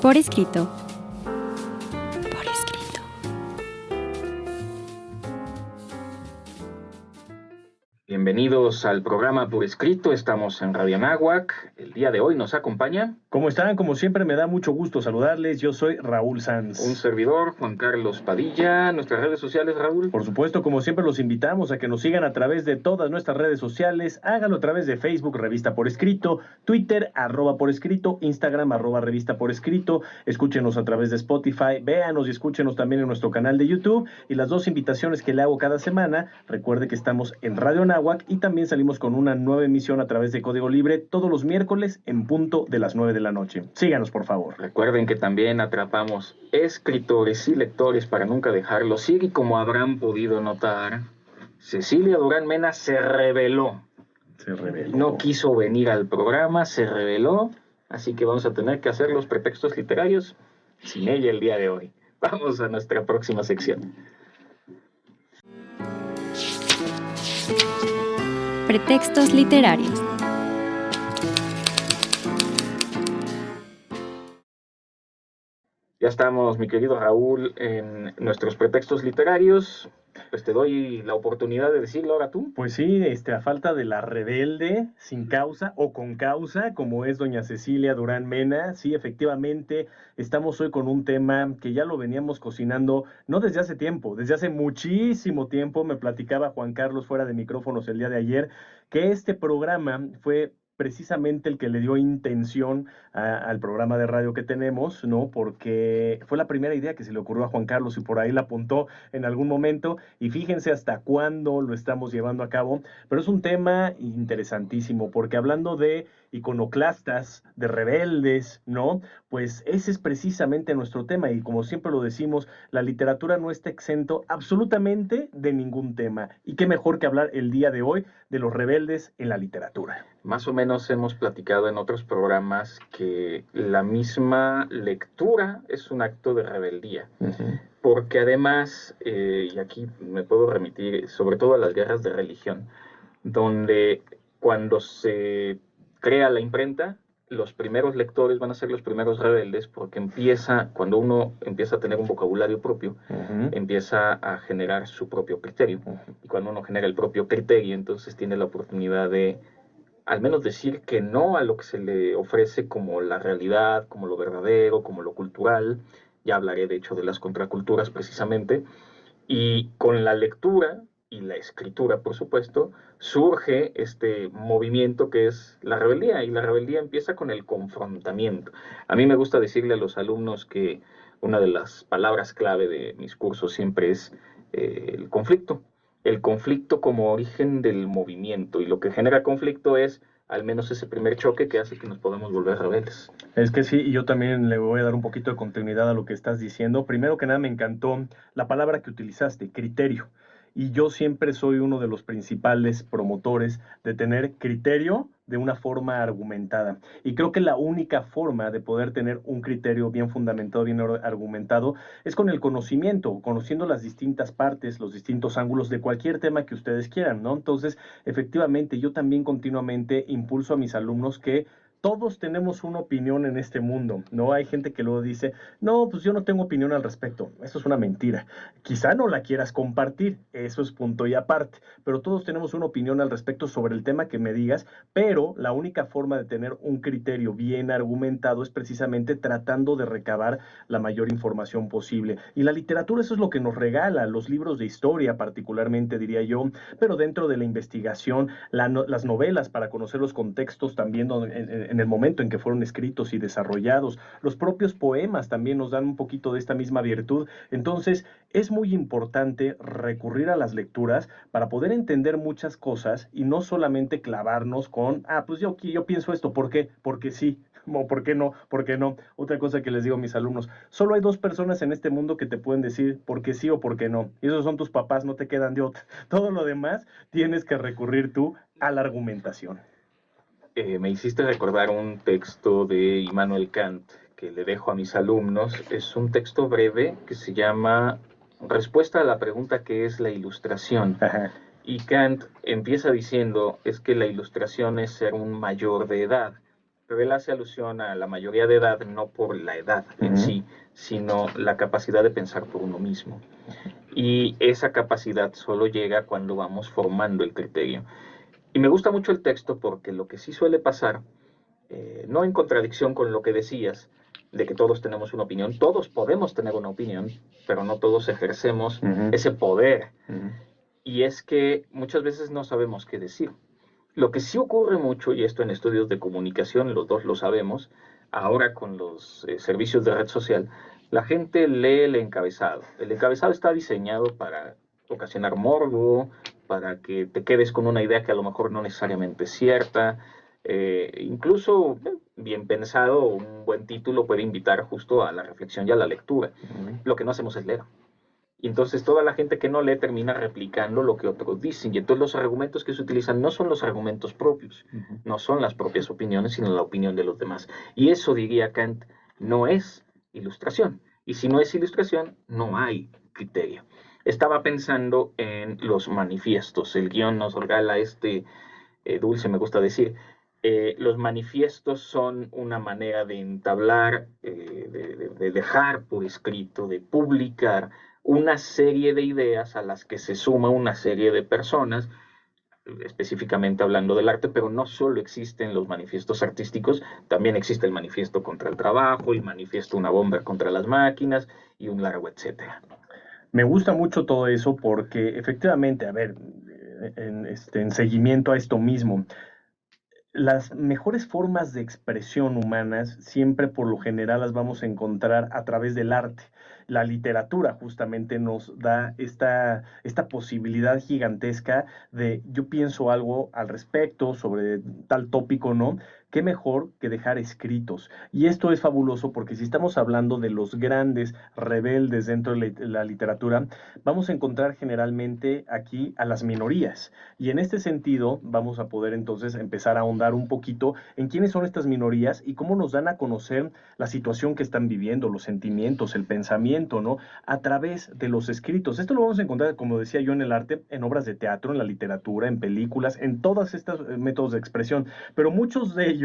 Por escrito. Por escrito. Bienvenidos al programa Por Escrito. Estamos en Radio Anáhuac. El día de hoy nos acompaña... ¿Cómo están? Como siempre me da mucho gusto saludarles. Yo soy Raúl Sanz. Un servidor, Juan Carlos Padilla. Nuestras redes sociales, Raúl. Por supuesto, como siempre los invitamos a que nos sigan a través de todas nuestras redes sociales. Háganlo a través de Facebook, Revista Por Escrito, Twitter, @Por Escrito, Instagram, @Revista Por Escrito. Escúchenos a través de Spotify, véanos y escúchenos también en nuestro canal de YouTube. Y las dos invitaciones que le hago cada semana, recuerde que estamos en Radio Anáhuac y también salimos con una nueva emisión a través de Código Libre todos los miércoles en punto de las 9 de la noche. Síganos, por favor. Recuerden que también atrapamos escritores y lectores para nunca dejarlos ir, y como habrán podido notar, Cecilia Durán Mena se rebeló. No quiso venir al programa, se rebeló, así que vamos a tener que hacer los pretextos literarios sin ella el día de hoy. Vamos a nuestra próxima sección. Pretextos literarios. Ya estamos, mi querido Raúl, en nuestros pretextos literarios. Pues te doy la oportunidad de decirlo ahora tú. Pues sí, a falta de la rebelde, sin causa o con causa, como es doña Cecilia Durán Mena, sí, efectivamente, estamos hoy con un tema que ya lo veníamos cocinando, no desde hace tiempo, desde hace muchísimo tiempo. Me platicaba Juan Carlos fuera de micrófonos el día de ayer, que este programa fue precisamente el que le dio intención al programa de radio que tenemos, ¿no? Porque fue la primera idea que se le ocurrió a Juan Carlos y por ahí la apuntó en algún momento, y fíjense hasta cuándo lo estamos llevando a cabo. Pero es un tema interesantísimo, porque hablando de iconoclastas, de rebeldes, ¿no? Pues ese es precisamente nuestro tema, y como siempre lo decimos, la literatura no está exento absolutamente de ningún tema, y qué mejor que hablar el día de hoy de los rebeldes en la literatura. Más o menos hemos platicado en otros programas que la misma lectura es un acto de rebeldía. Uh-huh. Porque además, y aquí me puedo remitir sobre todo a las guerras de religión, donde cuando se crea la imprenta, los primeros lectores van a ser los primeros rebeldes, porque cuando uno empieza a tener un vocabulario propio, Uh-huh. empieza a generar su propio criterio. Uh-huh. Y cuando uno genera el propio criterio, entonces tiene la oportunidad de al menos decir que no a lo que se le ofrece como la realidad, como lo verdadero, como lo cultural. Ya hablaré de hecho de las contraculturas precisamente. Y con la lectura y la escritura, por supuesto, surge este movimiento que es la rebeldía, y la rebeldía empieza con el confrontamiento. A mí me gusta decirle a los alumnos que una de las palabras clave de mis cursos siempre es el conflicto. El conflicto como origen del movimiento, y lo que genera conflicto es al menos ese primer choque que hace que nos podamos volver rebeldes. Es que sí, y yo también le voy a dar un poquito de continuidad a lo que estás diciendo. Primero que nada, me encantó la palabra que utilizaste, criterio. Y yo siempre soy uno de los principales promotores de tener criterio de una forma argumentada. Y creo que la única forma de poder tener un criterio bien fundamentado, bien argumentado, es con el conocimiento, conociendo las distintas partes, los distintos ángulos de cualquier tema que ustedes quieran, ¿no? Entonces, efectivamente, yo también continuamente impulso a mis alumnos que todos tenemos una opinión en este mundo, ¿no? Hay gente que luego dice, no, pues yo no tengo opinión al respecto. Eso es una mentira. Quizá no la quieras compartir, eso es punto y aparte, pero todos tenemos una opinión al respecto sobre el tema que me digas, pero la única forma de tener un criterio bien argumentado es precisamente tratando de recabar la mayor información posible. Y la literatura eso es lo que nos regala, los libros de historia particularmente, diría yo, pero dentro de la investigación, las novelas para conocer los contextos también en el momento en que fueron escritos y desarrollados. Los propios poemas también nos dan un poquito de esta misma virtud. Entonces, es muy importante recurrir a las lecturas para poder entender muchas cosas y no solamente clavarnos con, pues yo pienso esto, ¿por qué? Porque sí. O ¿por qué no? ¿Por qué no? Otra cosa que les digo a mis alumnos, solo hay dos personas en este mundo que te pueden decir por qué sí o por qué no. Y esos son tus papás, no te quedan de otra. Todo lo demás tienes que recurrir tú a la argumentación. Me hiciste recordar un texto de Immanuel Kant que le dejo a mis alumnos. Es un texto breve que se llama Respuesta a la pregunta ¿qué es la ilustración? Ajá. Y Kant empieza diciendo, es que la ilustración es ser un mayor de edad, pero él hace alusión a la mayoría de edad, no por la edad en sí, sino la capacidad de pensar por uno mismo. Y esa capacidad solo llega cuando vamos formando el criterio. Y me gusta mucho el texto porque lo que sí suele pasar, no en contradicción con lo que decías, de que todos tenemos una opinión, todos podemos tener una opinión, pero no todos ejercemos ese poder. Y es que muchas veces no sabemos qué decir. Lo que sí ocurre mucho, y esto en estudios de comunicación, los dos lo sabemos, ahora con los servicios de red social, la gente lee el encabezado. El encabezado está diseñado para ocasionar morbo, para que te quedes con una idea que a lo mejor no necesariamente es cierta. Incluso, bien pensado, un buen título puede invitar justo a la reflexión y a la lectura. Lo que no hacemos es leer. Y entonces toda la gente que no lee termina replicando lo que otros dicen. Y entonces los argumentos que se utilizan no son los argumentos propios, no son las propias opiniones, sino la opinión de los demás. Y eso, diría Kant, no es ilustración. Y si no es ilustración, no hay criterio. Estaba pensando en los manifiestos. El guión nos regala dulce, me gusta decir. Los manifiestos son una manera de entablar, de dejar por escrito, de publicar una serie de ideas a las que se suma una serie de personas, específicamente hablando del arte, pero no solo existen los manifiestos artísticos, también existe el manifiesto contra el trabajo, el manifiesto una bomba contra las máquinas y un largo etcétera. Me gusta mucho todo eso porque efectivamente, a ver, en seguimiento a esto mismo, las mejores formas de expresión humanas siempre por lo general las vamos a encontrar a través del arte. La literatura justamente nos da esta posibilidad gigantesca de yo pienso algo al respecto sobre tal tópico, ¿no? Qué mejor que dejar escritos. Y esto es fabuloso porque si estamos hablando de los grandes rebeldes dentro de la literatura, vamos a encontrar generalmente aquí a las minorías. Y en este sentido vamos a poder entonces empezar a ahondar un poquito en quiénes son estas minorías y cómo nos dan a conocer la situación que están viviendo, los sentimientos, el pensamiento, ¿no? A través de los escritos. Esto lo vamos a encontrar, como decía yo, en el arte, en obras de teatro, en la literatura, en películas, en todos estos métodos de expresión. Pero muchos de ellos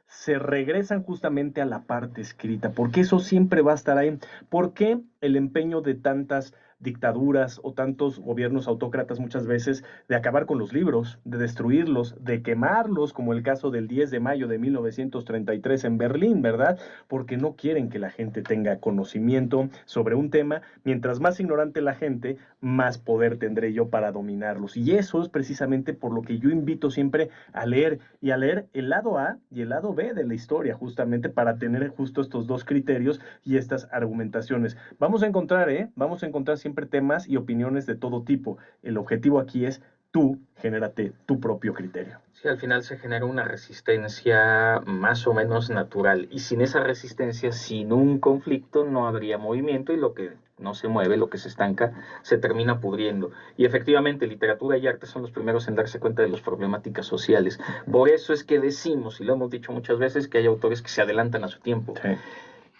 se regresan justamente a la parte escrita, porque eso siempre va a estar ahí. ¿Por qué el empeño de tantas dictaduras o tantos gobiernos autócratas muchas veces de acabar con los libros, de destruirlos, de quemarlos, como el caso del 10 de mayo de 1933 en Berlín, ¿verdad? Porque no quieren que la gente tenga conocimiento sobre un tema. Mientras más ignorante la gente, más poder tendré yo para dominarlos. Y eso es precisamente por lo que yo invito siempre a leer y a leer el lado A y el lado B de la historia, justamente para tener justo estos dos criterios y estas argumentaciones. Vamos a encontrar siempre temas y opiniones de todo tipo. El objetivo aquí es tú genérate tu propio criterio. Sí, al final se genera una resistencia más o menos natural y sin esa resistencia, sin un conflicto, no habría movimiento y lo que no se mueve, lo que se estanca, se termina pudriendo. Y efectivamente, literatura y arte son los primeros en darse cuenta de las problemáticas sociales. Por eso es que decimos, y lo hemos dicho muchas veces, que hay autores que se adelantan a su tiempo. Sí.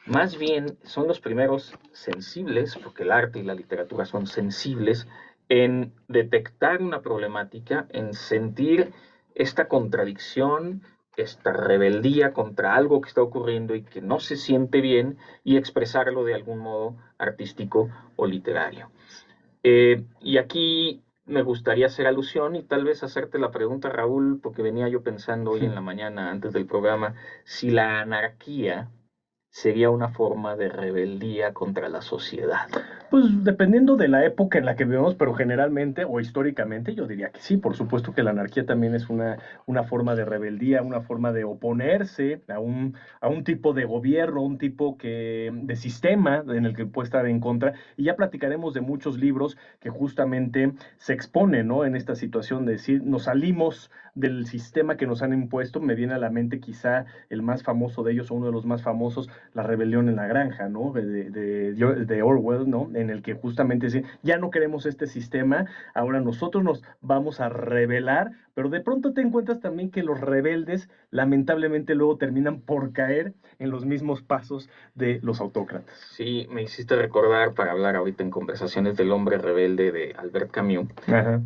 Más bien son los primeros sensibles, porque el arte y la literatura son sensibles, en detectar una problemática, en sentir esta contradicción, esta rebeldía contra algo que está ocurriendo y que no se siente bien y expresarlo de algún modo artístico o literario. Y aquí me gustaría hacer alusión y tal vez hacerte la pregunta, Raúl, porque venía yo pensando hoy en la mañana antes del programa, si la anarquía sería una forma de rebeldía contra la sociedad. Pues dependiendo de la época en la que vivimos, pero generalmente o históricamente yo diría que sí, por supuesto que la anarquía también es una forma de rebeldía, una forma de oponerse a un tipo de gobierno, un tipo de sistema en el que puede estar en contra. Y ya platicaremos de muchos libros que justamente se exponen, ¿no? En esta situación de decir, nos salimos del sistema que nos han impuesto. Me viene a la mente quizá el más famoso de ellos o uno de los más famosos, La rebelión en la granja, ¿no? De Orwell, ¿no? En el que justamente dice, ya no queremos este sistema, ahora nosotros nos vamos a rebelar, pero de pronto te encuentras también que los rebeldes lamentablemente luego terminan por caer en los mismos pasos de los autócratas. Sí, me hiciste recordar para hablar ahorita en Conversaciones del hombre rebelde de Albert Camus. Ajá.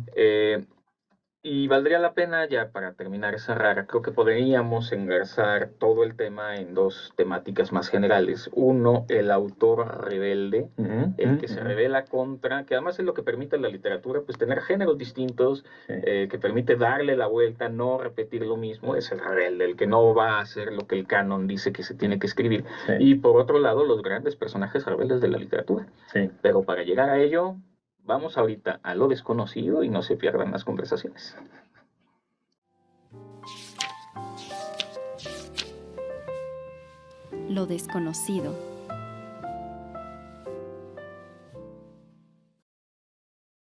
Y valdría la pena, ya para terminar esa rara, creo que podríamos engarzar todo el tema en dos temáticas más generales. Uno, el autor rebelde, el que se revela contra, que además es lo que permite a la literatura, pues tener géneros distintos, que permite darle la vuelta, no repetir lo mismo, es el rebelde, el que no va a hacer lo que el canon dice que se tiene que escribir. Y por otro lado, los grandes personajes rebeldes de la literatura. Pero para llegar a ello, vamos ahorita a lo desconocido y no se pierdan las conversaciones. Lo desconocido.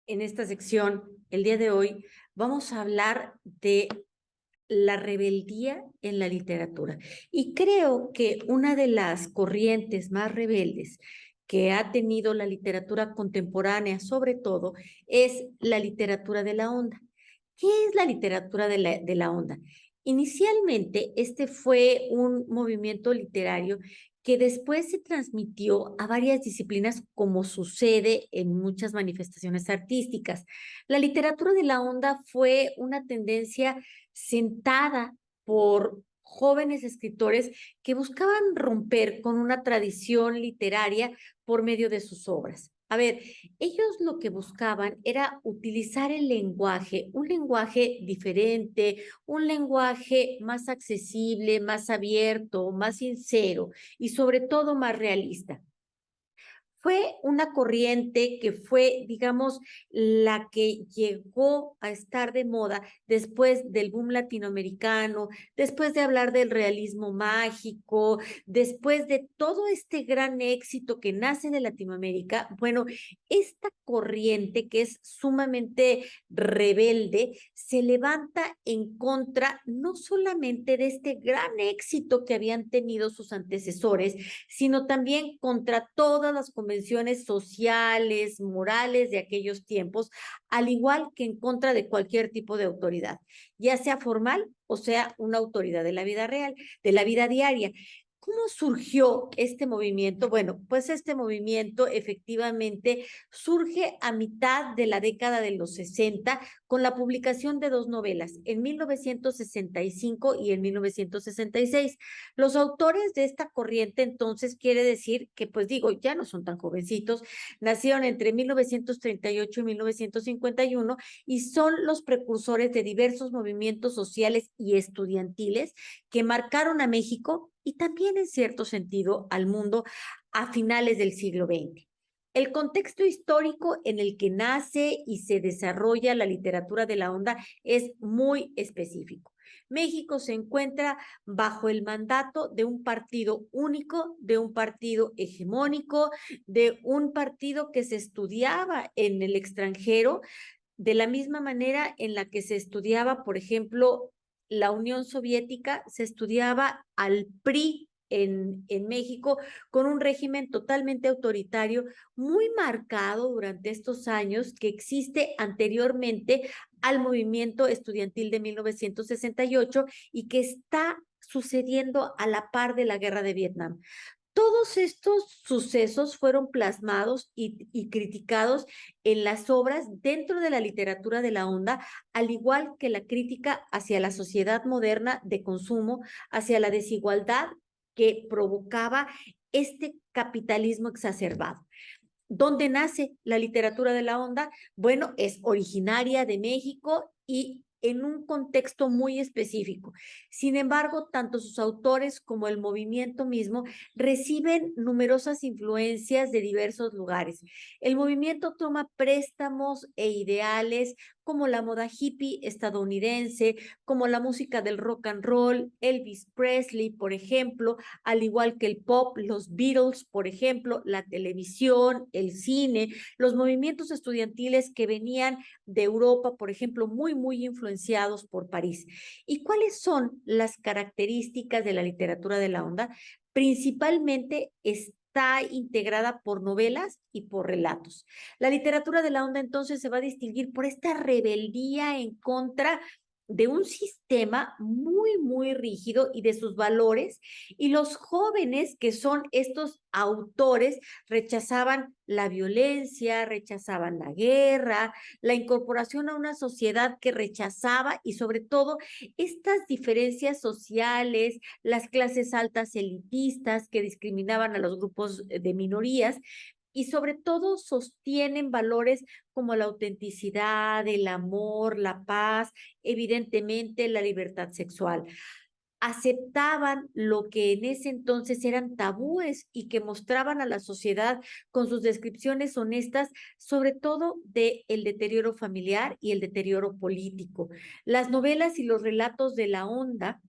En esta sección, el día de hoy, vamos a hablar de la rebeldía en la literatura. Y creo que una de las corrientes más rebeldes que ha tenido la literatura contemporánea, sobre todo, es la literatura de la onda. ¿Qué es la literatura de la onda? Inicialmente, este fue un movimiento literario que después se transmitió a varias disciplinas, como sucede en muchas manifestaciones artísticas. La literatura de la onda fue una tendencia sentada por jóvenes escritores que buscaban romper con una tradición literaria por medio de sus obras. A ver, ellos lo que buscaban era utilizar el lenguaje, un lenguaje diferente, un lenguaje más accesible, más abierto, más sincero y sobre todo más realista. Fue una corriente que fue, digamos, la que llegó a estar de moda después del boom latinoamericano, después de hablar del realismo mágico, después de todo este gran éxito que nace de Latinoamérica. Bueno, esta corriente que es sumamente rebelde se levanta en contra no solamente de este gran éxito que habían tenido sus antecesores, sino también contra todas las convenciones sociales, morales de aquellos tiempos, al igual que en contra de cualquier tipo de autoridad, ya sea formal o sea una autoridad de la vida real, de la vida diaria. ¿Cómo surgió este movimiento? Bueno, pues este movimiento efectivamente surge a mitad de la década de los 60 con la publicación de dos novelas, en 1965 y en 1966. Los autores de esta corriente entonces quiere decir que, pues digo, ya no son tan jovencitos, nacieron entre 1938 y 1951 y son los precursores de diversos movimientos sociales y estudiantiles que marcaron a México y también en cierto sentido al mundo a finales del siglo XX. El contexto histórico en el que nace y se desarrolla la literatura de la onda es muy específico. México se encuentra bajo el mandato de un partido único, de un partido hegemónico, de un partido que se estudiaba en el extranjero, de la misma manera en la que se estudiaba, por ejemplo, la Unión Soviética, se estudiaba al PRI en México con un régimen totalmente autoritario, muy marcado durante estos años que existe anteriormente al movimiento estudiantil de 1968 y que está sucediendo a la par de la guerra de Vietnam. Todos estos sucesos fueron plasmados y criticados en las obras dentro de la literatura de la onda, al igual que la crítica hacia la sociedad moderna de consumo, hacia la desigualdad que provocaba este capitalismo exacerbado. ¿Dónde nace la literatura de la onda? Bueno, es originaria de México y en un contexto muy específico. Sin embargo, tanto sus autores como el movimiento mismo reciben numerosas influencias de diversos lugares. El movimiento toma préstamos e ideales como la moda hippie estadounidense, como la música del rock and roll, Elvis Presley, por ejemplo, al igual que el pop, los Beatles, por ejemplo, la televisión, el cine, los movimientos estudiantiles que venían de Europa, por ejemplo, muy influenciados por París. ¿Y cuáles son las características de la literatura de la onda? Principalmente está integrada por novelas y por relatos. La literatura de la onda entonces se va a distinguir por esta rebeldía en contra de un sistema muy, muy rígido y de sus valores, y los jóvenes que son estos autores rechazaban la violencia, rechazaban la guerra, la incorporación a una sociedad que rechazaba y sobre todo estas diferencias sociales, las clases altas elitistas que discriminaban a los grupos de minorías y sobre todo sostienen valores como la autenticidad, el amor, la paz, evidentemente la libertad sexual. Aceptaban lo que en ese entonces eran tabúes y que mostraban a la sociedad con sus descripciones honestas, sobre todo de el deterioro familiar y el deterioro político. Las novelas y los relatos de la onda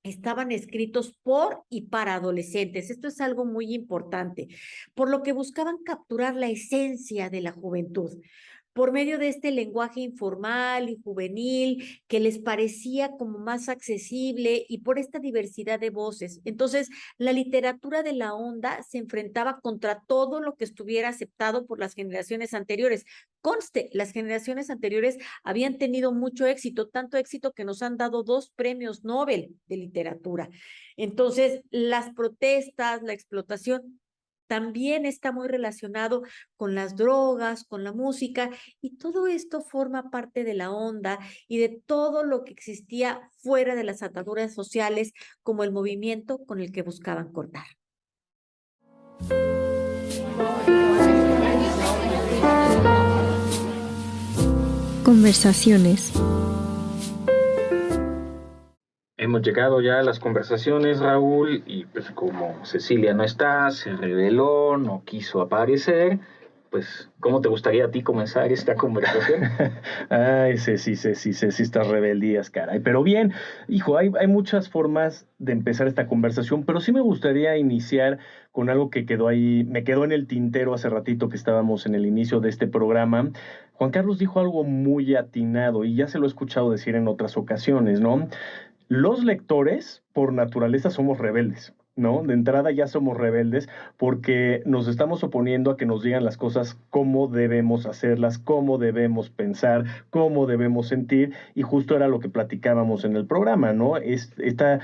estaban escritos por y para adolescentes. Esto es algo muy importante, por lo que buscaban capturar la esencia de la juventud por medio de este lenguaje informal y juvenil que les parecía como más accesible y por esta diversidad de voces. Entonces, la literatura de la onda se enfrentaba contra todo lo que estuviera aceptado por las generaciones anteriores. Conste, las generaciones anteriores habían tenido mucho éxito, tanto éxito que nos han dado 2 premios Nobel de literatura. Entonces, las protestas, la explotación, también está muy relacionado con las drogas, con la música, y todo esto forma parte de la onda y de todo lo que existía fuera de las ataduras sociales, como el movimiento con el que buscaban cortar. Conversaciones. Hemos llegado ya a las conversaciones, Raúl, y pues como Cecilia no está, se reveló, no quiso aparecer, pues ¿cómo te gustaría a ti comenzar esta conversación? Ay, Ceci, estas rebeldías, caray. Pero bien, hijo, hay muchas formas de empezar esta conversación, pero sí me gustaría iniciar con algo que quedó ahí, me quedó en el tintero hace ratito que estábamos en el inicio de este programa. Juan Carlos dijo algo muy atinado y ya se lo he escuchado decir en otras ocasiones, ¿no? Los lectores, por naturaleza, somos rebeldes, ¿no? De entrada ya somos rebeldes porque nos estamos oponiendo a que nos digan las cosas cómo debemos hacerlas, cómo debemos pensar, cómo debemos sentir, y justo era lo que platicábamos en el programa, ¿no? Esta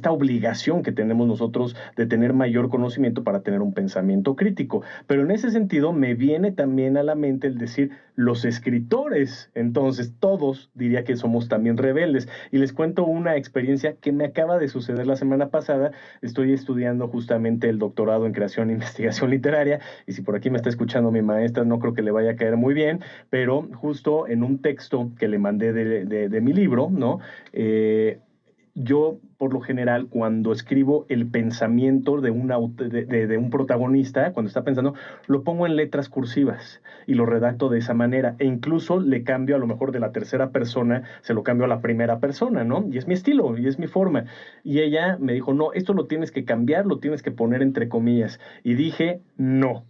obligación que tenemos nosotros de tener mayor conocimiento para tener un pensamiento crítico. Pero en ese sentido me viene también a la mente el decir los escritores, entonces todos diría que somos también rebeldes. Y les cuento una experiencia que me acaba de suceder la semana pasada. Estoy estudiando justamente el doctorado en creación e investigación literaria, y si por aquí me está escuchando mi maestra, no creo que le vaya a caer muy bien, pero justo en un texto que le mandé de mi libro, ¿no? Yo, por lo general, cuando escribo el pensamiento de un protagonista, cuando está pensando, lo pongo en letras cursivas y lo redacto de esa manera. E incluso le cambio, a lo mejor de la tercera persona, se lo cambio a la primera persona, ¿no? Y es mi estilo, y es mi forma. Y ella me dijo, no, esto lo tienes que cambiar, lo tienes que poner entre comillas. Y dije, no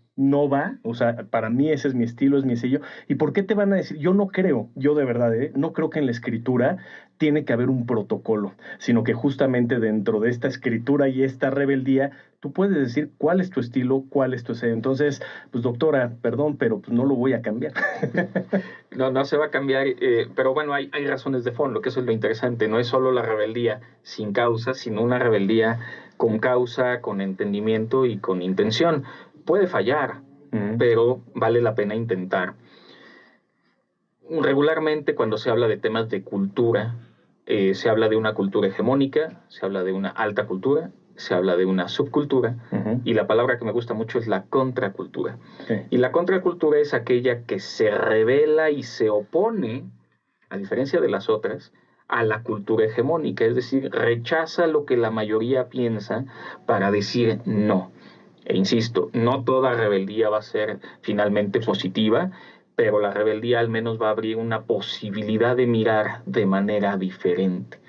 va, o sea, para mí ese es mi estilo, es mi sello. ¿Y por qué te van a decir? Yo no creo, yo de verdad, no creo que en la escritura tiene que haber un protocolo, sino que justamente dentro de esta escritura y esta rebeldía, tú puedes decir cuál es tu estilo, cuál es tu sello. Entonces, pues doctora, perdón, pero pues no lo voy a cambiar. No se va a cambiar, pero bueno, hay razones de fondo, que eso es lo interesante. No es solo la rebeldía sin causa, sino una rebeldía con causa, con entendimiento y con intención. Puede fallar, pero vale la pena intentar. Regularmente cuando se habla de temas de cultura, se habla de una cultura hegemónica, se habla de una alta cultura, se habla de una subcultura, y la palabra que me gusta mucho es la contracultura. Y la contracultura es aquella que se revela y se opone, a diferencia de las otras, a la cultura hegemónica, es decir, rechaza lo que la mayoría piensa para decir no. E insisto, no toda rebeldía va a ser finalmente positiva, pero la rebeldía al menos va a abrir una posibilidad de mirar de manera diferente.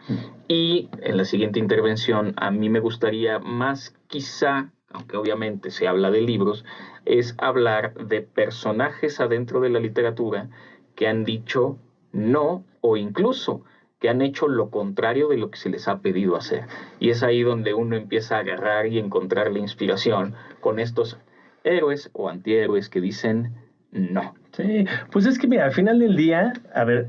Y en la siguiente intervención, a mí me gustaría más quizá, aunque obviamente se habla de libros, es hablar de personajes adentro de la literatura que han dicho no, o incluso que han hecho lo contrario de lo que se les ha pedido hacer. Y es ahí donde uno empieza a agarrar y encontrar la inspiración con estos héroes o antihéroes que dicen no. Sí, pues es que mira, al final del día, a ver,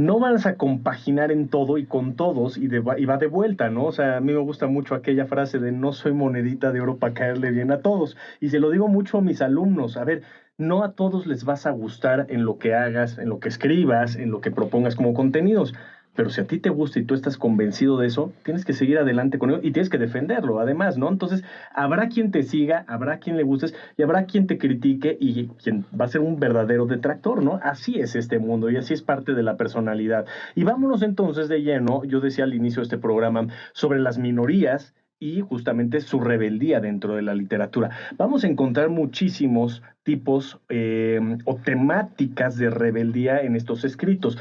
no vas a compaginar en todo y con todos y va de vuelta, ¿no? O sea, a mí me gusta mucho aquella frase de no soy monedita de oro para caerle bien a todos. Y se lo digo mucho a mis alumnos. A ver, no a todos les vas a gustar en lo que hagas, en lo que escribas, en lo que propongas como contenidos. Pero si a ti te gusta y tú estás convencido de eso, tienes que seguir adelante con ello y tienes que defenderlo, además, ¿no? Entonces, habrá quien te siga, habrá quien le gustes y habrá quien te critique y quien va a ser un verdadero detractor, ¿no? Así es este mundo y así es parte de la personalidad. Y vámonos entonces de lleno, yo decía al inicio de este programa, sobre las minorías y justamente su rebeldía dentro de la literatura. Vamos a encontrar muchísimos tipos o temáticas de rebeldía en estos escritos.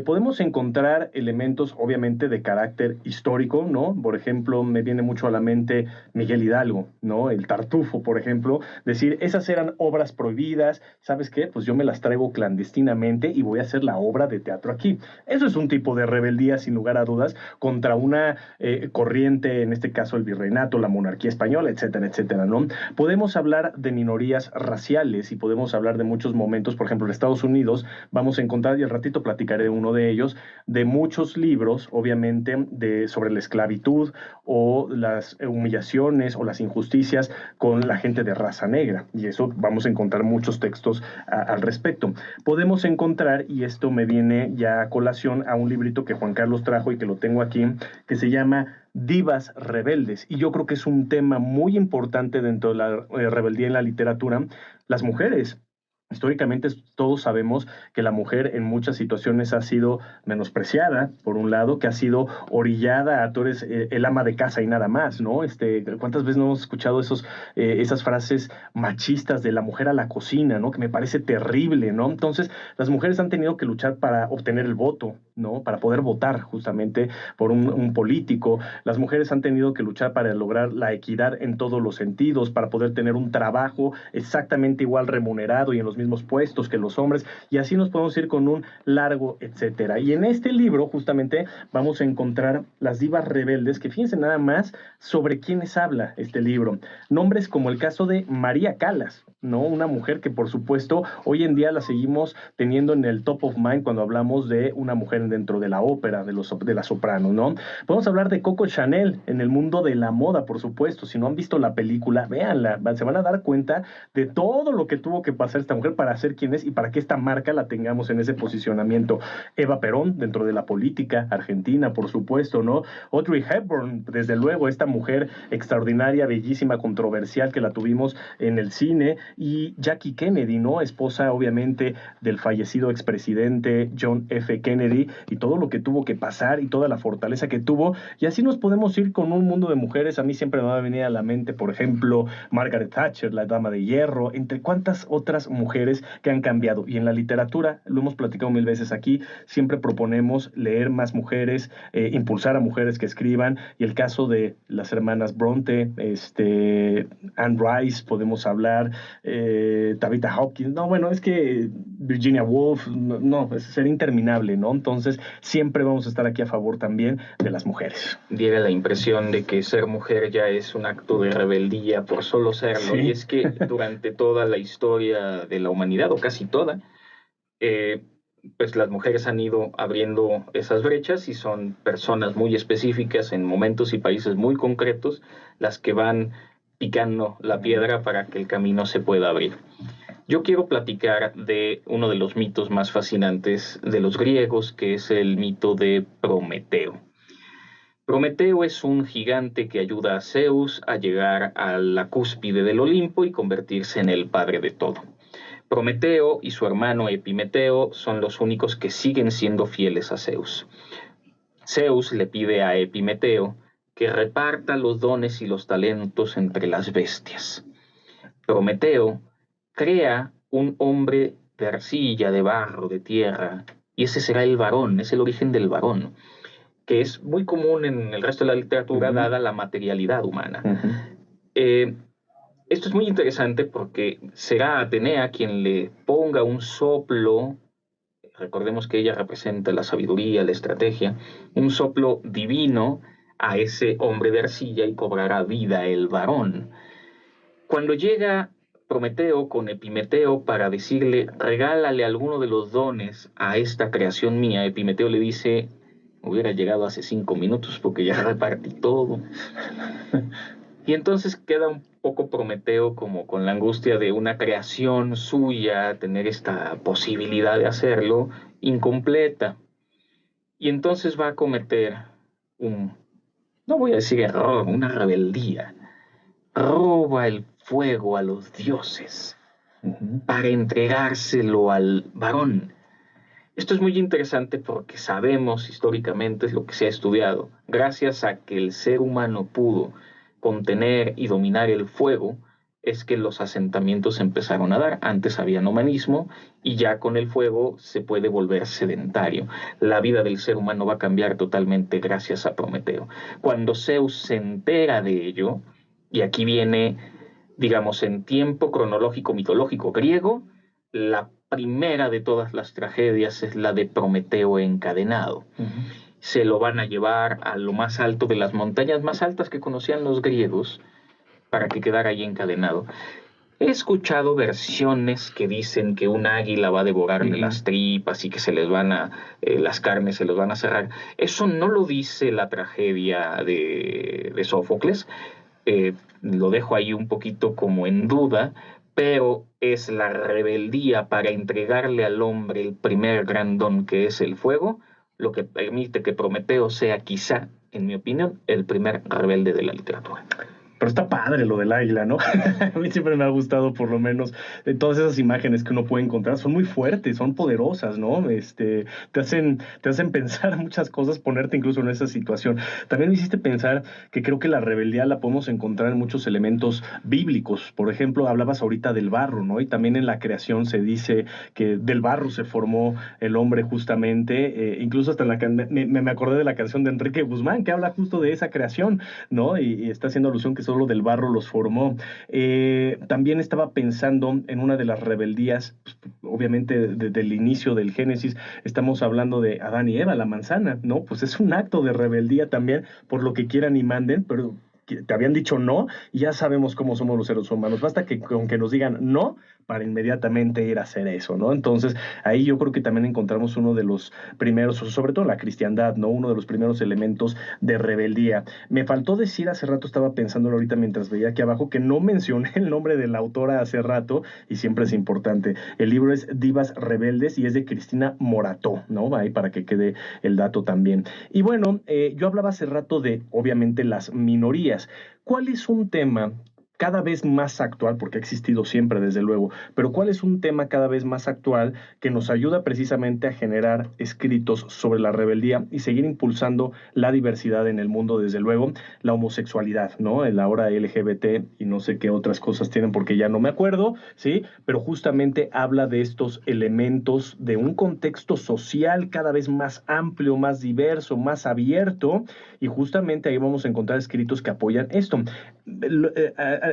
Podemos encontrar elementos, obviamente, de carácter histórico, ¿no? Por ejemplo, me viene mucho a la mente Miguel Hidalgo, ¿no? El Tartufo, por ejemplo. Decir, esas eran obras prohibidas, ¿sabes qué? Pues yo me las traigo clandestinamente y voy a hacer la obra de teatro aquí. Eso es un tipo de rebeldía, sin lugar a dudas, contra una corriente, en este caso el virreinato, la monarquía española, etcétera, etcétera, ¿no? Podemos hablar de minorías raciales y podemos hablar de muchos momentos, por ejemplo, en Estados Unidos, vamos a encontrar, y al ratito platicaré uno de ellos, de muchos libros, obviamente, sobre la esclavitud o las humillaciones o las injusticias con la gente de raza negra. Y eso vamos a encontrar muchos textos al respecto. Podemos encontrar, y esto me viene ya a colación, a un librito que Juan Carlos trajo y que lo tengo aquí, que se llama Divas rebeldes. Y yo creo que es un tema muy importante dentro de la rebeldía en la literatura. Las mujeres. Históricamente todos sabemos que la mujer en muchas situaciones ha sido menospreciada, por un lado, que ha sido orillada a tú eres el ama de casa y nada más, ¿no? ¿Cuántas veces no hemos escuchado esas frases machistas de la mujer a la cocina, ¿no? Que me parece terrible, ¿no? Entonces, las mujeres han tenido que luchar para obtener el voto, ¿no? Para poder votar justamente por un político. Las mujeres han tenido que luchar para lograr la equidad en todos los sentidos, para poder tener un trabajo exactamente igual remunerado y en los mismos puestos que los hombres, y así nos podemos ir con un largo etcétera. Y en este libro justamente vamos a encontrar las divas rebeldes, que fíjense nada más sobre quiénes habla este libro. Nombres como el caso de María Callas, ¿no? Una mujer que por supuesto hoy en día la seguimos teniendo en el top of mind cuando hablamos de una mujer dentro de la ópera, de la soprano, ¿no? Podemos hablar de Coco Chanel en el mundo de la moda, por supuesto. Si no han visto la película, véanla, se van a dar cuenta de todo lo que tuvo que pasar esta mujer para ser quien es y para que esta marca la tengamos en ese posicionamiento. Eva Perón, dentro de la política argentina, por supuesto, ¿no? Audrey Hepburn, desde luego, esta mujer extraordinaria, bellísima, controversial que la tuvimos en el cine, y Jackie Kennedy, ¿no? Esposa, obviamente, del fallecido expresidente John F. Kennedy, y todo lo que tuvo que pasar y toda la fortaleza que tuvo, y así nos podemos ir con un mundo de mujeres. A mí siempre me va a venir a la mente, por ejemplo, Margaret Thatcher, la dama de hierro, entre cuántas otras mujeres que han cambiado. Y en la literatura, lo hemos platicado mil veces aquí, siempre proponemos leer más mujeres, impulsar a mujeres que escriban, y el caso de las hermanas Bronte, Anne Rice, podemos hablar, Tabitha Hopkins, no, bueno, es que Virginia Woolf, no, sería interminable, ¿no? Entonces, siempre vamos a estar aquí a favor también de las mujeres. Diera la impresión de que ser mujer ya es un acto de rebeldía por solo serlo, Sí. Y es que durante toda la historia de la humanidad, o casi toda, pues las mujeres han ido abriendo esas brechas y son personas muy específicas en momentos y países muy concretos las que van picando la piedra para que el camino se pueda abrir. Yo quiero platicar de uno de los mitos más fascinantes de los griegos, que es el mito de Prometeo. Prometeo es un gigante que ayuda a Zeus a llegar a la cúspide del Olimpo y convertirse en el padre de todo. Prometeo y su hermano Epimeteo son los únicos que siguen siendo fieles a Zeus. Zeus le pide a Epimeteo que reparta los dones y los talentos entre las bestias. Prometeo crea un hombre de arcilla, de barro, de tierra, y ese será el varón, es el origen del varón, que es muy común en el resto de la literatura, dada la materialidad humana. Esto es muy interesante porque será Atenea quien le ponga un soplo, recordemos que ella representa la sabiduría, la estrategia, un soplo divino a ese hombre de arcilla y cobrará vida el varón. Cuando llega Prometeo con Epimeteo para decirle, regálale alguno de los dones a esta creación mía. Epimeteo le dice, hubiera llegado hace 5 minutos porque ya repartí todo. Y entonces queda un poco Prometeo como con la angustia de una creación suya, tener esta posibilidad de hacerlo, incompleta. Y entonces va a cometer no voy a decir error, una rebeldía. Roba el fuego a los dioses para entregárselo al varón. Esto es muy interesante porque sabemos históricamente, es lo que se ha estudiado, gracias a que el ser humano pudo contener y dominar el fuego, es que los asentamientos empezaron a dar. Antes había nomadismo y ya con el fuego se puede volver sedentario. La vida del ser humano va a cambiar totalmente gracias a Prometeo. Cuando Zeus se entera de ello, y aquí viene, digamos, en tiempo cronológico mitológico griego, la primera de todas las tragedias es la de Prometeo encadenado. Se lo van a llevar a lo más alto de las montañas más altas que conocían los griegos para que quedara ahí encadenado. He escuchado versiones que dicen que un águila va a devorarle las tripas y que las carnes se los van a cerrar. Eso no lo dice la tragedia de Sófocles. Lo dejo ahí un poquito como en duda, pero es la rebeldía para entregarle al hombre el primer gran don que es el fuego, lo que permite que Prometeo sea quizá, en mi opinión, el primer rebelde de la literatura. Pero está padre lo del águila, ¿no? A mí siempre me ha gustado, por lo menos, de todas esas imágenes que uno puede encontrar. Son muy fuertes, son poderosas, ¿no? Te hacen pensar muchas cosas, ponerte incluso en esa situación. También me hiciste pensar que creo que la rebeldía la podemos encontrar en muchos elementos bíblicos. Por ejemplo, hablabas ahorita del barro, ¿no? Y también en la creación se dice que del barro se formó el hombre justamente. Incluso hasta me acordé de la canción de Enrique Guzmán, que habla justo de esa creación, ¿no? Y está haciendo alusión que solo del barro los formó. También estaba pensando en una de las rebeldías, pues, obviamente desde el inicio del Génesis, estamos hablando de Adán y Eva, la manzana, ¿no? Pues es un acto de rebeldía también, por lo que quieran y manden, pero te habían dicho no, y ya sabemos cómo somos los seres humanos. Basta que con que nos digan no para inmediatamente ir a hacer eso, ¿no? Entonces, ahí yo creo que también encontramos uno de los primeros, sobre todo en la cristiandad, ¿no? Uno de los primeros elementos de rebeldía. Me faltó decir, hace rato estaba pensando ahorita mientras veía aquí abajo, que no mencioné el nombre de la autora hace rato, y siempre es importante. El libro es Divas Rebeldes y es de Cristina Morató, ¿no? Ahí para que quede el dato también. Y bueno, yo hablaba hace rato de, obviamente, las minorías. ¿Cuál es un tema cada vez más actual, porque ha existido siempre desde luego, pero cuál es un tema cada vez más actual que nos ayuda precisamente a generar escritos sobre la rebeldía y seguir impulsando la diversidad en el mundo? Desde luego, la homosexualidad, ¿no? El ahora LGBT y no sé qué otras cosas tienen porque ya no me acuerdo, ¿sí? Pero justamente habla de estos elementos de un contexto social cada vez más amplio, más diverso, más abierto, y justamente ahí vamos a encontrar escritos que apoyan esto.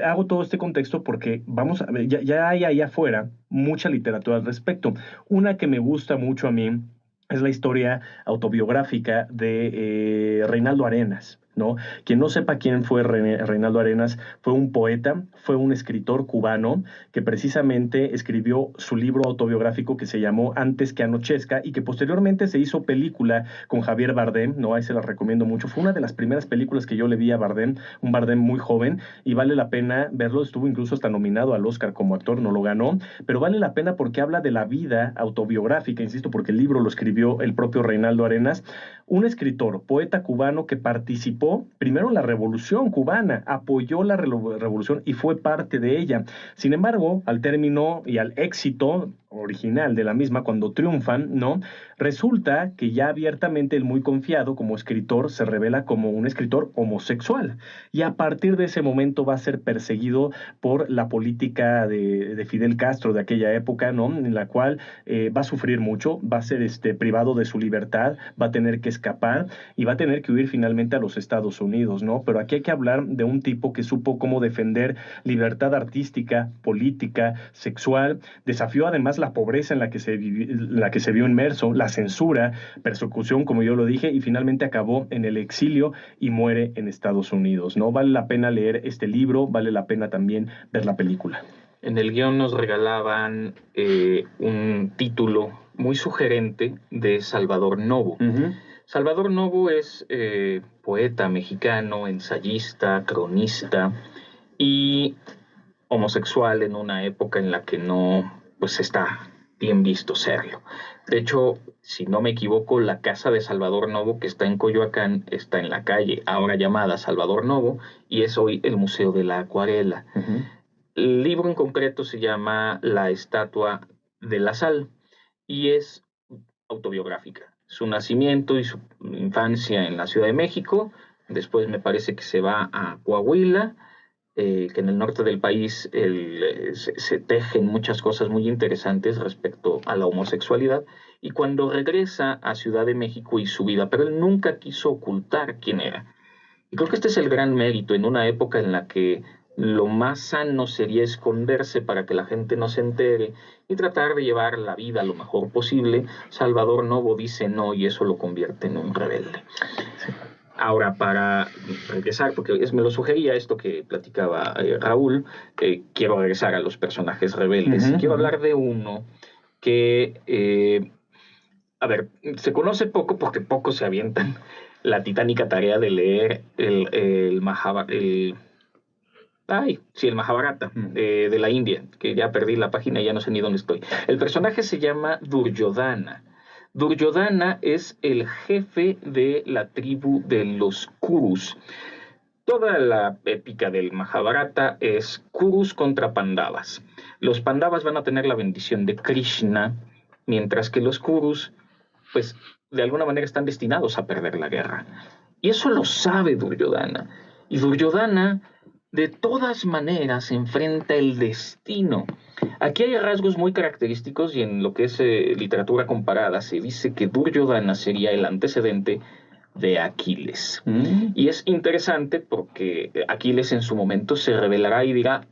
Hago todo este contexto porque vamos a ver, ya hay ahí afuera mucha literatura al respecto. Una que me gusta mucho a mí es la historia autobiográfica de Reinaldo Arenas, ¿no? Quien no sepa quién fue Reinaldo Arenas, fue un poeta, fue un escritor cubano que precisamente escribió su libro autobiográfico que se llamó Antes que anochezca y que posteriormente se hizo película con Javier Bardem, ¿no? Ahí se la recomiendo mucho. Fue una de las primeras películas que yo le vi a Bardem, un Bardem muy joven, y vale la pena verlo. Estuvo incluso hasta nominado al Oscar como actor, no lo ganó, pero vale la pena porque habla de la vida autobiográfica, insisto, porque el libro lo escribió el propio Reinaldo Arenas, un escritor, poeta cubano que participó primero en la Revolución Cubana, apoyó la revolución y fue parte de ella. Sin embargo, al término y al éxito original de la misma, cuando triunfan, ¿no? Resulta que ya abiertamente el muy confiado como escritor se revela como un escritor homosexual, y a partir de ese momento va a ser perseguido por la política de Fidel Castro de aquella época, ¿no? En la cual va a sufrir mucho, va a ser privado de su libertad, va a tener que escapar y va a tener que huir finalmente a los Estados Unidos, ¿no? Pero aquí hay que hablar de un tipo que supo cómo defender libertad artística, política, sexual, desafió además la pobreza en la que se vio inmerso, la censura, persecución, como yo lo dije, y finalmente acabó en el exilio y muere en Estados Unidos, ¿no? Vale la pena leer este libro, vale la pena también ver la película. En el guión nos regalaban un título muy sugerente de Salvador Novo. Salvador Novo es poeta mexicano, ensayista, cronista y homosexual en una época en la que no pues está bien visto serlo. De hecho, si no me equivoco, la casa de Salvador Novo, que está en Coyoacán, está en la calle ahora llamada Salvador Novo y es hoy el Museo de la Acuarela. El libro en concreto se llama La Estatua de la Sal y es autobiográfica. Su nacimiento y su infancia en la Ciudad de México, después me parece que se va a Coahuila, que en el norte del país se tejen muchas cosas muy interesantes respecto a la homosexualidad, y cuando regresa a Ciudad de México y su vida, pero él nunca quiso ocultar quién era. Y creo que este es el gran mérito en una época en la que lo más sano sería esconderse para que la gente no se entere y tratar de llevar la vida lo mejor posible. Salvador Novo dice no y eso lo convierte en un rebelde. Sí. Ahora, para regresar, porque me lo sugería esto que platicaba Raúl, quiero regresar a los personajes rebeldes. Quiero hablar de uno que, a ver, se conoce poco porque pocos se avientan la titánica tarea de leer el Mahabharata, el Mahabharata de la India, que ya perdí la página y ya no sé ni dónde estoy. El personaje se llama Duryodhana. Duryodhana es el jefe de la tribu de los Kurus. Toda la épica del Mahabharata es Kurus contra Pandavas. Los Pandavas van a tener la bendición de Krishna, mientras que los Kurus, pues, de alguna manera están destinados a perder la guerra. Y eso lo sabe Duryodhana. Y Duryodhana, de todas maneras, enfrenta el destino. Aquí hay rasgos muy característicos y en lo que es literatura comparada se dice que Duryodhana sería el antecedente de Aquiles. Y es interesante porque Aquiles en su momento se rebelará y dirá,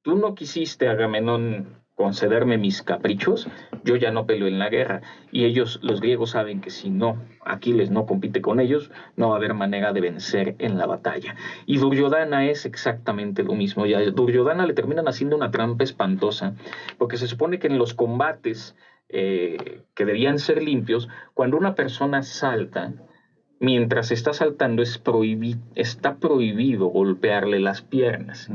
tú no quisiste, Agamenón, concederme mis caprichos, yo ya no peleo en la guerra. Y ellos, los griegos, saben que si no, Aquiles no compite con ellos, no va a haber manera de vencer en la batalla. Y Duryodhana es exactamente lo mismo. Y a Duryodhana le terminan haciendo una trampa espantosa, porque se supone que en los combates que debían ser limpios, cuando una persona salta, mientras está saltando está prohibido golpearle las piernas.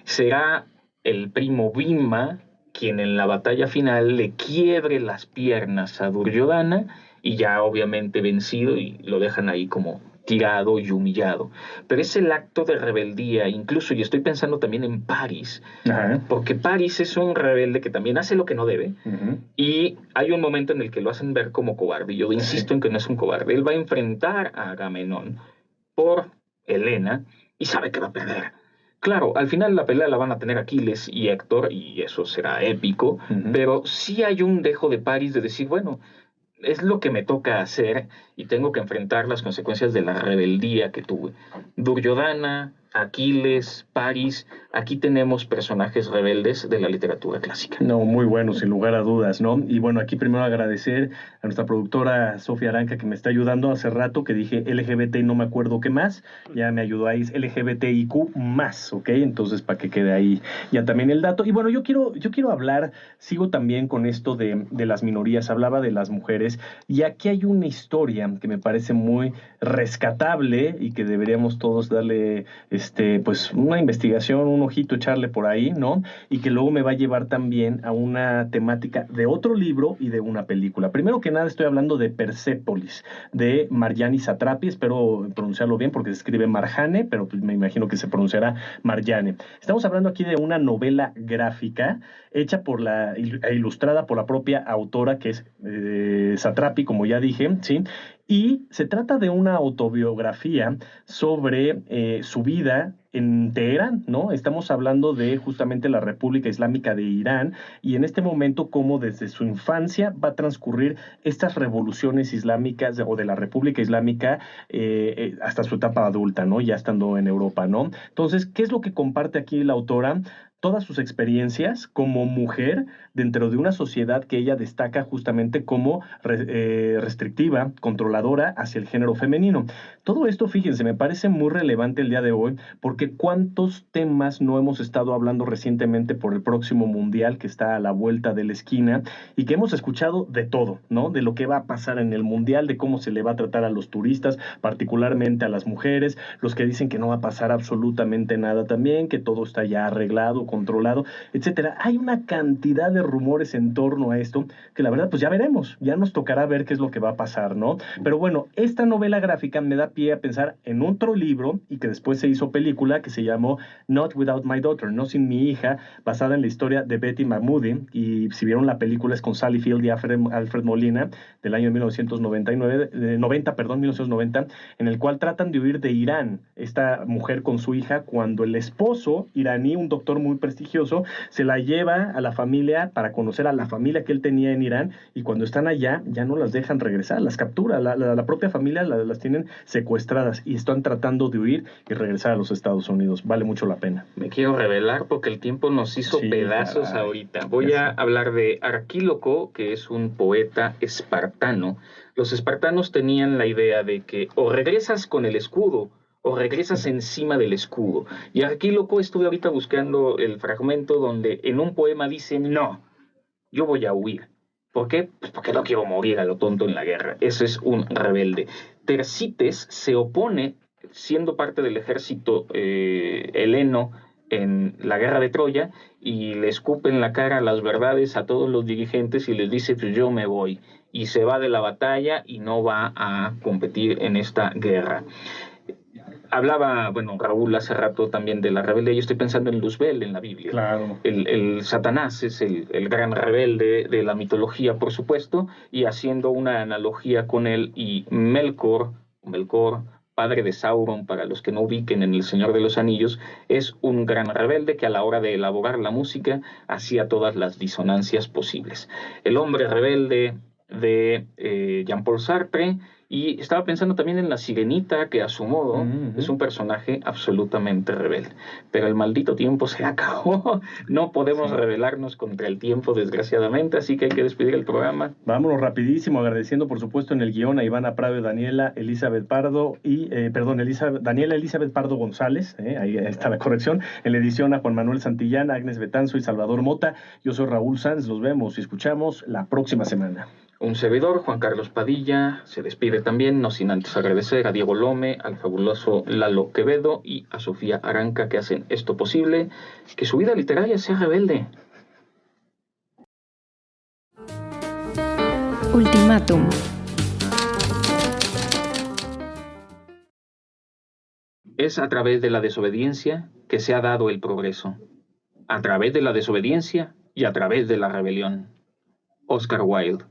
Será el primo Bhima quien en la batalla final le quiebre las piernas a Duryodhana y ya obviamente vencido y lo dejan ahí como tirado y humillado. Pero es el acto de rebeldía, incluso, y estoy pensando también en Paris, porque Paris es un rebelde que también hace lo que no debe, y hay un momento en el que lo hacen ver como cobarde, y yo insisto en que no es un cobarde. Él va a enfrentar a Agamenón por Helena y sabe que va a perder. Claro, al final la pelea la van a tener Aquiles y Héctor, y eso será épico, pero sí hay un dejo de Paris de decir, bueno, es lo que me toca hacer y tengo que enfrentar las consecuencias de la rebeldía que tuve. Duryodhana, Aquiles, Paris, aquí tenemos personajes rebeldes de la literatura clásica. No, muy bueno, sin lugar a dudas, ¿no? Y bueno, aquí primero agradecer a nuestra productora Sofía Aranca, que me está ayudando hace rato, que dije LGBT y no me acuerdo qué más, ya me ayudó ahí, es LGBTIQ+, ¿ok? Entonces, para que quede ahí ya también el dato. Y bueno, yo quiero hablar, sigo también con esto de las minorías, hablaba de las mujeres, y aquí hay una historia que me parece muy rescatable y que deberíamos todos darle pues una investigación, un ojito, echarle por ahí, ¿no? Y que luego me va a llevar también a una temática de otro libro y de una película. Primero que nada estoy hablando de Persépolis, de Marjane Satrapi, espero pronunciarlo bien porque se escribe Marjane, pero pues me imagino que se pronunciará Marjane. Estamos hablando aquí de una novela gráfica hecha e ilustrada por la propia autora, que es Satrapi, como ya dije, ¿sí? Y se trata de una autobiografía sobre su vida en Teherán, ¿no? Estamos hablando de justamente la República Islámica de Irán y en este momento cómo desde su infancia va a transcurrir estas revoluciones islámicas o de la República Islámica hasta su etapa adulta, ¿no? Ya estando en Europa, ¿no? Entonces, ¿qué es lo que comparte aquí la autora? todas sus experiencias como mujer dentro de una sociedad que ella destaca justamente como restrictiva, controladora hacia el género femenino. Todo esto, fíjense, me parece muy relevante el día de hoy, porque cuántos temas no hemos estado hablando recientemente por el próximo mundial que está a la vuelta de la esquina y que hemos escuchado de todo, ¿no? De lo que va a pasar en el mundial, de cómo se le va a tratar a los turistas, particularmente a las mujeres, los que dicen que no va a pasar absolutamente nada también, que todo está ya arreglado, controlado, etcétera. Hay una cantidad de rumores en torno a esto que la verdad pues ya veremos, ya nos tocará ver qué es lo que va a pasar, ¿no? Pero bueno, esta novela gráfica me da pie a pensar en otro libro y que después se hizo película que se llamó Not Without My Daughter, No Sin Mi Hija, basada en la historia de Betty Mahmoudi, y si vieron la película es con Sally Field y Alfred Molina del año 1990, en el cual tratan de huir de Irán, esta mujer con su hija, cuando el esposo iraní, un doctor muy prestigioso, se la lleva a la familia para conocer a la familia que él tenía en Irán, y cuando están allá ya no las dejan regresar, las captura, la propia familia las tienen secuestradas y están tratando de huir y regresar a los Estados Unidos. Vale mucho la pena. Me quiero revelar porque el tiempo nos hizo pedazos ahorita. Voy a hablar de Arquíloco, que es un poeta espartano. Los espartanos tenían la idea de que o regresas con el escudo o regresas encima del escudo. Y Arquíloco, estuve ahorita buscando el fragmento donde en un poema dice, no, yo voy a huir. ¿Por qué? Pues porque no quiero morir a lo tonto en la guerra. Ese es un rebelde. Tersites se opone, siendo parte del ejército heleno en la guerra de Troya, y le escupe en la cara las verdades a todos los dirigentes y les dice, pues yo me voy. Y se va de la batalla y no va a competir en esta guerra. Hablaba, bueno, Raúl hace rato también de la rebeldía. Yo estoy pensando en Luzbel en la Biblia. Claro. El Satanás es el gran rebelde de la mitología, por supuesto, y haciendo una analogía con él, y Melkor, padre de Sauron, para los que no ubiquen en El Señor de los Anillos, es un gran rebelde que a la hora de elaborar la música hacía todas las disonancias posibles. El hombre rebelde de Jean-Paul Sartre. Y estaba pensando también en La Sirenita, que a su modo es un personaje absolutamente rebelde. Pero el maldito tiempo se acabó. No podemos rebelarnos contra el tiempo, desgraciadamente, así que hay que despedir el programa. Vámonos rapidísimo, agradeciendo por supuesto en el guión a Ivana Prado y Daniela Elizabeth Pardo Daniela Elizabeth Pardo González, ahí está la corrección. En la edición a Juan Manuel Santillán, Agnes Betanzo y Salvador Mota. Yo soy Raúl Sanz, los vemos y escuchamos la próxima semana. Un servidor, Juan Carlos Padilla, se despide también, no sin antes agradecer a Diego Lome, al fabuloso Lalo Quevedo y a Sofía Aranca, que hacen esto posible, que su vida literaria sea rebelde. Ultimátum. Es a través de la desobediencia que se ha dado el progreso. A través de la desobediencia y a través de la rebelión. Oscar Wilde.